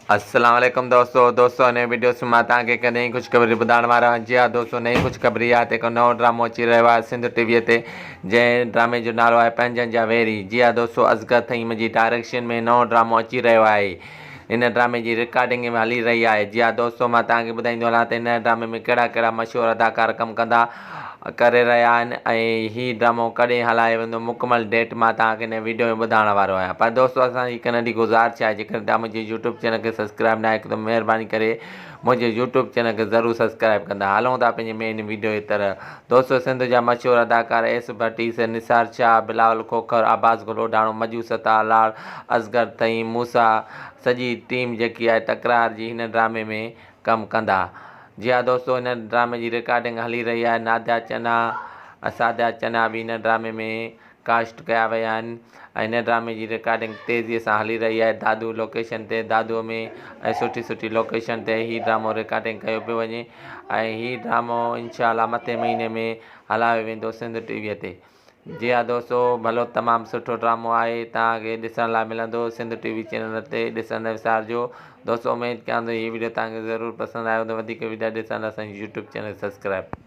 अस्सलाम वालेकुम दोस्तों नए वीडियो में मां तव्हांखे हिकु नई ख़ुशख़बरी ॿुधाइण वारो आहियां। जी हा दोस्तों, नई ख़ुशख़बरी आहे त हिकु नओं ड्रामो अची रहियो आहे सिंध टीवीअ ते, जंहिं ड्रामे जो नालो आहे पंहिंजनि जा वेरी। जी हा दोस्तों, असगर थईं मुंहिंजी डायरेक्शन में नओं ड्रामो अची रहियो आहे। इन ड्रामे जी रिकॉर्डिंग में हली रही आहे। जी हा दोस्तों, मां तव्हांखे ॿुधाईंदो हलां त हिन ड्रामे में कहिड़ा कहिड़ा मशहूरु अदाकार कमु कंदा करे रहिया आहिनि ऐं हीउ ड्रामो कॾहिं हलाए वेंदो, मुकमल डेट मां तव्हांखे हिन वीडियो में ॿुधाइण वारो आहियां। पर दोस्तों, असांजी हिकु नंढी गुज़ारिश आहे, जेकर तव्हां मुंहिंजे यूट्यूब चैनल खे सब्सक्राइब न आहे त महिरबानी करे मुंहिंजे यूट्यूब चैनल खे ज़रूरु सब्सक्राइब कंदा। हलूं था पंहिंजे मेन वीडियो जी तरह। दोस्तों, सिंध जा मशहूरु अदाकार एस भट्टी, निसार शाह, बिलावल खोखर, आबास गुलोडाणो, मजू सता, लाल, असगर थईं, मूसा, सॼी टीम जेकी आहे तकरार जी हिन ड्रामे में कमु कंदा। जी हा दोस्तों, हिन ड्रामे जी रिकॉर्डिंग हली रही आहे। नादिया चना, सादिया चना बि हिन ड्रामे में कास्ट कया विया आहिनि ऐं हिन ड्रामे जी रिकॉर्डिंग तेज़ीअ सां हली रही आहे। दादू लोकेशन ते, दादूअ में ऐं सुठी सुठी लोकेशन ते हीउ ड्रामो रिकॉर्डिंग कयो पियो वञे ऐं हीउ ड्रामो इंशाअल्लाह मथे महीने में हलायो वेंदो सिंध टीवीअ ते। जी हा दोस्तों, भलो तमामु सुठो ड्रामो आहे, तव्हांखे ॾिसण लाइ मिलंदो सिंध टीवी चैनल ते, ॾिसण न विसारिजो। दोस्तों, उमेद कयां थो हीउ वीडियो तव्हांखे ज़रूरु पसंदि आयो, त वधीक वीडियो ॾिसण लाइ असांजी यूट्यूब चैनल सब्सक्राइब